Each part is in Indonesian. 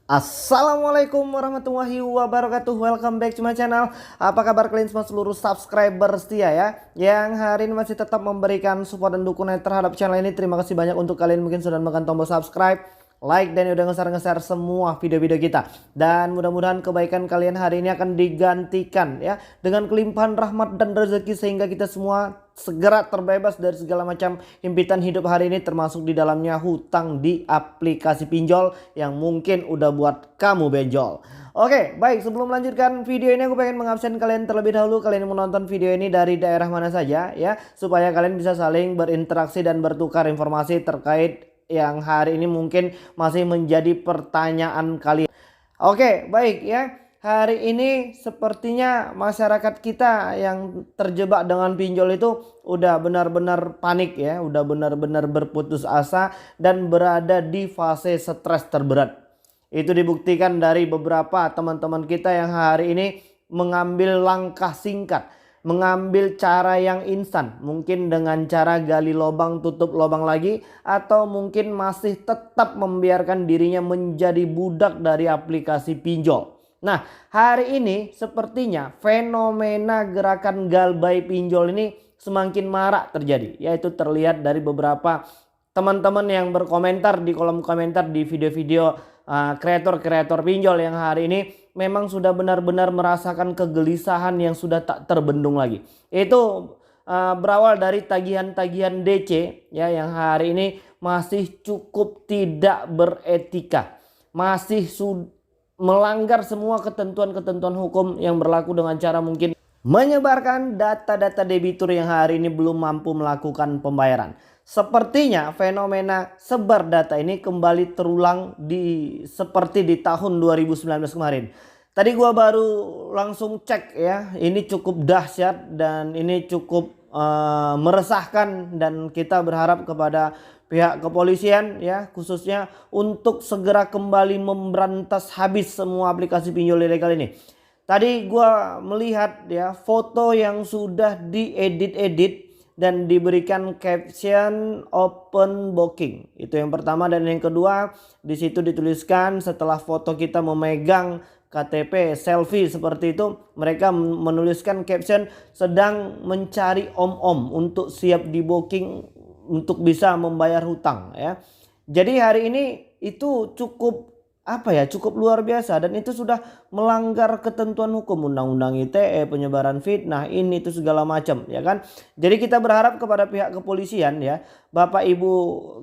Assalamualaikum warahmatullahi wabarakatuh. Welcome back to my channel. Apa kabar kalian semua seluruh subscriber setia ya, yang hari ini masih tetap memberikan support dan dukungan terhadap channel ini. Terima kasih banyak untuk kalian mungkin sudah menekan tombol subscribe, like, dan udah nge-share semua video-video kita. Dan mudah-mudahan kebaikan kalian hari ini akan digantikan ya dengan kelimpahan rahmat dan rezeki, sehingga kita semua segera terbebas dari segala macam himpitan hidup hari ini, termasuk di dalamnya hutang di aplikasi pinjol yang mungkin udah buat kamu benjol. Oke, baik, sebelum melanjutkan video ini aku pengen mengabsen kalian terlebih dahulu. Kalian menonton video ini dari daerah mana saja ya, supaya kalian bisa saling berinteraksi dan bertukar informasi terkait yang hari ini mungkin masih menjadi pertanyaan kalian. Oke, baik ya. Hari ini sepertinya masyarakat kita yang terjebak dengan pinjol itu udah benar-benar panik ya, udah benar-benar berputus asa dan berada di fase stres terberat. Itu dibuktikan dari beberapa teman-teman kita yang hari ini mengambil langkah singkat, mengambil cara yang instan, mungkin dengan cara gali lubang tutup lubang lagi, atau mungkin masih tetap membiarkan dirinya menjadi budak dari aplikasi pinjol. Nah, hari ini sepertinya fenomena gerakan galbay pinjol ini semakin marak terjadi, yaitu terlihat dari beberapa teman-teman yang berkomentar di kolom komentar di video-video kreator-kreator pinjol yang hari ini memang sudah benar-benar merasakan kegelisahan yang sudah tak terbendung lagi. Itu berawal dari tagihan-tagihan DC ya, yang hari ini masih cukup tidak beretika, masih melanggar semua ketentuan-ketentuan hukum yang berlaku dengan cara mungkin menyebarkan data-data debitur yang hari ini belum mampu melakukan pembayaran. Sepertinya fenomena sebar data ini kembali terulang seperti di tahun 2019 kemarin. Tadi gua baru langsung cek ya, ini cukup dahsyat dan ini cukup meresahkan, dan kita berharap kepada pihak kepolisian ya khususnya untuk segera kembali memberantas habis semua aplikasi pinjol ilegal ini. Tadi gua melihat ya foto yang sudah diedit-edit dan diberikan caption open booking. Itu yang pertama, dan yang kedua di situ dituliskan setelah foto kita memegang KTP selfie seperti itu, mereka menuliskan caption sedang mencari om-om untuk siap di booking untuk bisa membayar hutang ya. Jadi hari ini itu cukup cukup luar biasa, dan itu sudah melanggar ketentuan hukum, undang-undang ITE, penyebaran fitnah, ini itu segala macam ya kan. Jadi kita berharap kepada pihak kepolisian ya, Bapak Ibu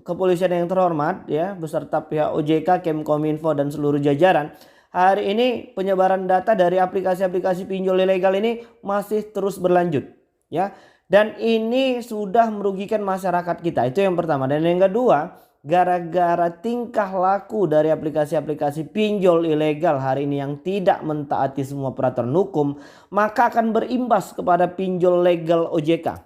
kepolisian yang terhormat ya, beserta pihak OJK, Kemkominfo dan seluruh jajaran, hari ini penyebaran data dari aplikasi-aplikasi pinjol ilegal ini masih terus berlanjut ya. Dan ini sudah merugikan masyarakat kita. Itu yang pertama. Dan yang kedua, gara-gara tingkah laku dari aplikasi-aplikasi pinjol ilegal hari ini yang tidak mentaati semua peraturan hukum, maka akan berimbas kepada pinjol legal OJK.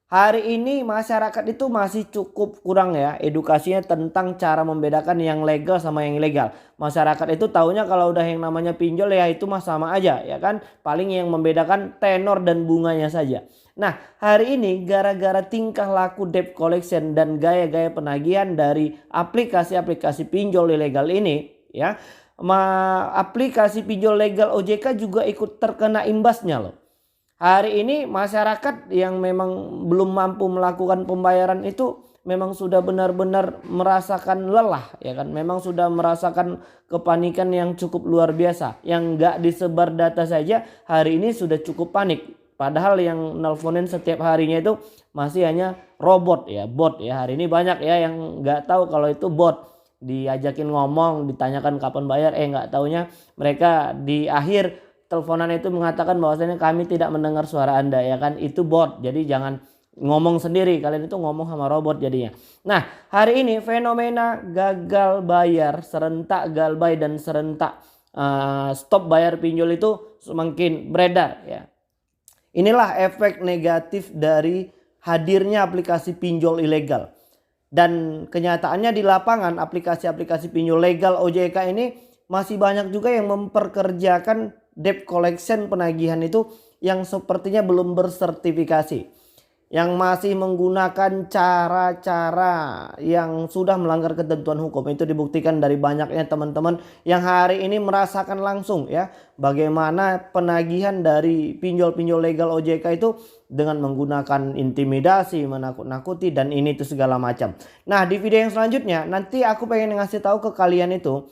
Hari ini masyarakat itu masih cukup kurang ya edukasinya tentang cara membedakan yang legal sama yang ilegal. Masyarakat itu taunya kalau udah yang namanya pinjol ya itu mah sama aja ya kan. Paling yang membedakan tenor dan bunganya saja. Nah, hari ini gara-gara tingkah laku debt collection dan gaya-gaya penagihan dari aplikasi-aplikasi pinjol ilegal ini ya, aplikasi pinjol legal OJK juga ikut terkena imbasnya loh. Hari ini masyarakat yang memang belum mampu melakukan pembayaran itu memang sudah benar-benar merasakan lelah ya kan. Memang sudah merasakan kepanikan yang cukup luar biasa. Yang nggak disebar data saja hari ini sudah cukup panik. Padahal yang nelponin setiap harinya itu masih hanya robot ya, bot ya. Hari ini banyak ya yang nggak tahu kalau itu bot. Diajakin ngomong, ditanyakan kapan bayar, nggak taunya mereka di akhir teleponan itu mengatakan bahwasanya kami tidak mendengar suara Anda ya kan, itu bot. Jadi jangan ngomong sendiri, kalian itu ngomong sama robot jadinya. Nah, hari ini fenomena gagal bayar serentak, galbay dan serentak stop bayar pinjol itu semakin beredar ya. Inilah efek negatif dari hadirnya aplikasi pinjol ilegal. Dan kenyataannya di lapangan aplikasi-aplikasi pinjol legal OJK ini masih banyak juga yang memperkerjakan debt collection, penagihan itu yang sepertinya belum bersertifikasi. yang masih menggunakan cara-cara yang sudah melanggar ketentuan hukum. Itu dibuktikan dari banyaknya teman-teman yang hari ini merasakan langsung ya bagaimana penagihan dari pinjol-pinjol legal OJK itu dengan menggunakan intimidasi, menakut-nakuti, dan ini itu segala macam. Nah, di video yang selanjutnya nanti aku pengen ngasih tahu ke kalian itu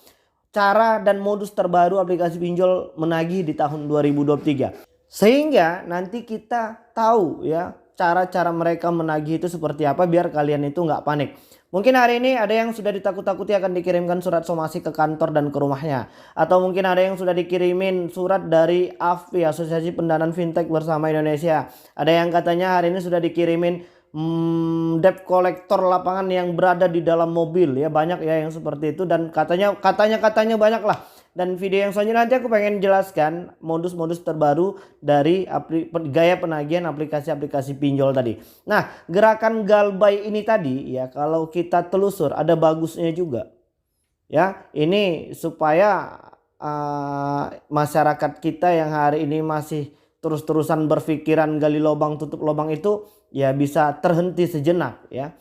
cara dan modus terbaru aplikasi pinjol menagih di tahun 2023. Sehingga nanti kita tahu ya cara-cara mereka menagih itu seperti apa biar kalian itu nggak panik. Mungkin hari ini ada yang sudah ditakut-takuti akan dikirimkan surat somasi ke kantor dan ke rumahnya. Atau mungkin ada yang sudah dikirimin surat dari AFI, Asosiasi Pendanaan Fintech Bersama Indonesia. Ada yang katanya hari ini sudah dikirimin debt collector lapangan yang berada di dalam mobil ya, banyak ya yang seperti itu, dan katanya banyak lah. Dan video yang selanjutnya nanti aku pengen jelaskan modus-modus terbaru dari gaya penagihan aplikasi-aplikasi pinjol tadi. Nah, gerakan Galbay ini tadi ya kalau kita telusur ada bagusnya juga. Ya, ini supaya masyarakat kita yang hari ini masih terus-terusan berpikiran gali lubang tutup lubang itu ya bisa terhenti sejenak ya.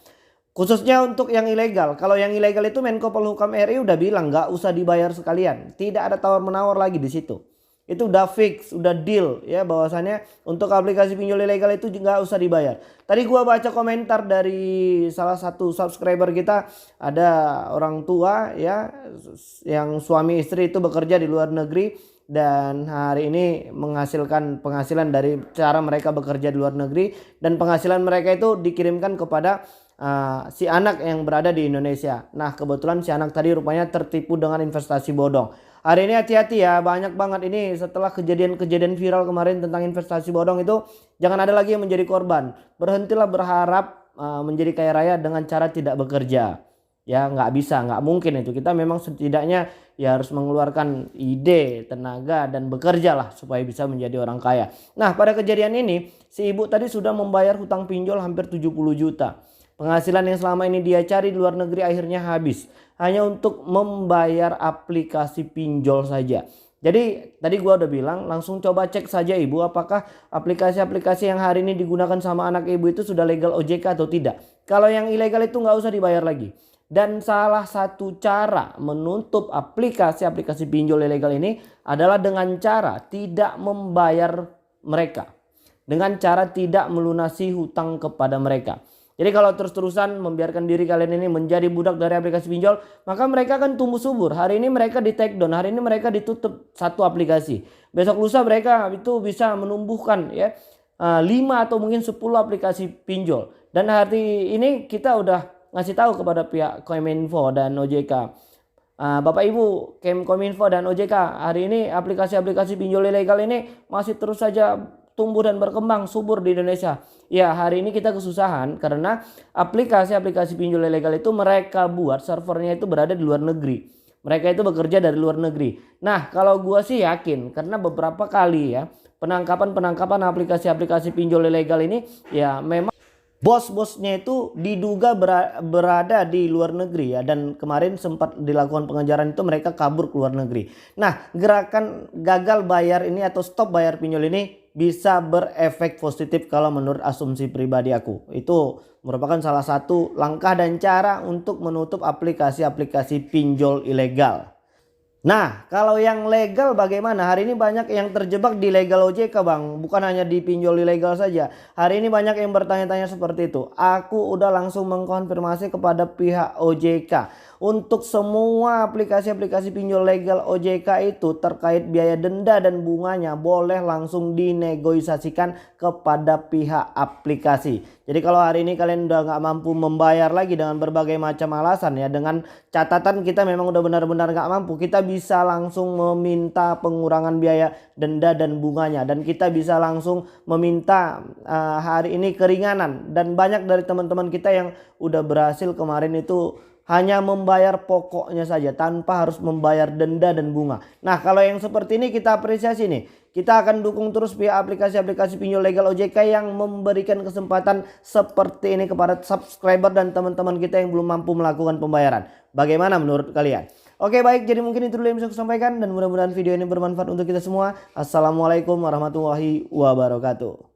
Khususnya untuk yang ilegal. Kalau yang ilegal itu Menko Polhukam RI udah bilang nggak usah dibayar sekalian. Tidak ada tawar-menawar lagi di situ. Itu udah fix, udah deal ya bahwasannya untuk aplikasi pinjol ilegal itu nggak usah dibayar. Tadi gua baca komentar dari salah satu subscriber kita, ada orang tua ya yang suami istri itu bekerja di luar negeri dan hari ini menghasilkan penghasilan dari cara mereka bekerja di luar negeri, dan penghasilan mereka itu dikirimkan kepada si anak yang berada di Indonesia. Nah, kebetulan si anak tadi rupanya tertipu dengan investasi bodong. Hari ini hati-hati ya, banyak banget ini setelah kejadian-kejadian viral kemarin tentang investasi bodong itu, jangan ada lagi yang menjadi korban. Berhentilah berharap menjadi kaya raya dengan cara tidak bekerja. Ya nggak bisa, nggak mungkin itu. Kita memang setidaknya ya harus mengeluarkan ide, tenaga, dan bekerja lah supaya bisa menjadi orang kaya. Nah, pada kejadian ini si ibu tadi sudah membayar hutang pinjol hampir 70 juta. Penghasilan yang selama ini dia cari di luar negeri akhirnya habis hanya untuk membayar aplikasi pinjol saja. Jadi tadi gua udah bilang langsung coba cek saja ibu apakah aplikasi-aplikasi yang hari ini digunakan sama anak ibu itu sudah legal OJK atau tidak. Kalau yang ilegal itu nggak usah dibayar lagi. Dan salah satu cara menutup aplikasi-aplikasi pinjol ilegal ini adalah dengan cara tidak membayar mereka. Dengan cara tidak melunasi hutang kepada mereka. Jadi kalau terus-terusan membiarkan diri kalian ini menjadi budak dari aplikasi pinjol, maka mereka akan tumbuh subur. Hari ini mereka di take down, hari ini mereka ditutup satu aplikasi. Besok lusa mereka itu bisa menumbuhkan ya 5 atau mungkin 10 aplikasi pinjol. Dan hari ini kita udah ngasih tahu kepada pihak Kominfo dan OJK. Bapak Ibu Kominfo dan OJK, hari ini aplikasi-aplikasi pinjol ilegal ini masih terus saja tumbuh dan berkembang subur di Indonesia. Ya, hari ini kita kesusahan karena aplikasi-aplikasi pinjol ilegal itu mereka buat servernya itu berada di luar negeri. Mereka itu bekerja dari luar negeri. Nah, kalau gua sih yakin karena beberapa kali ya penangkapan aplikasi-aplikasi pinjol ilegal ini ya memang bos-bosnya itu diduga berada di luar negeri ya, dan kemarin sempat dilakukan pengejaran itu mereka kabur ke luar negeri. Nah, gerakan gagal bayar ini atau stop bayar pinjol ini bisa berefek positif kalau menurut asumsi pribadi aku. Itu merupakan salah satu langkah dan cara untuk menutup aplikasi-aplikasi pinjol ilegal. Nah, kalau yang legal bagaimana? Hari ini banyak yang terjebak di legal OJK bang. Bukan hanya di pinjol ilegal saja. Hari ini banyak yang bertanya-tanya seperti itu. Aku udah langsung mengkonfirmasi kepada pihak OJK. Untuk semua aplikasi-aplikasi pinjol legal OJK itu terkait biaya denda dan bunganya boleh langsung dinegosiasikan kepada pihak aplikasi. Jadi kalau hari ini kalian udah nggak mampu membayar lagi dengan berbagai macam alasan ya, dengan catatan kita memang udah benar-benar nggak mampu, kita bisa langsung meminta pengurangan biaya denda dan bunganya, dan kita bisa langsung meminta hari ini keringanan. Dan banyak dari teman-teman kita yang udah berhasil kemarin itu hanya membayar pokoknya saja tanpa harus membayar denda dan bunga. Nah, kalau yang seperti ini kita apresiasi nih. Kita akan dukung terus via aplikasi-aplikasi pinjol legal OJK yang memberikan kesempatan seperti ini kepada subscriber dan teman-teman kita yang belum mampu melakukan pembayaran. Bagaimana menurut kalian? Oke, baik, jadi mungkin itu dulu yang bisa aku sampaikan dan mudah-mudahan video ini bermanfaat untuk kita semua. Assalamualaikum warahmatullahi wabarakatuh.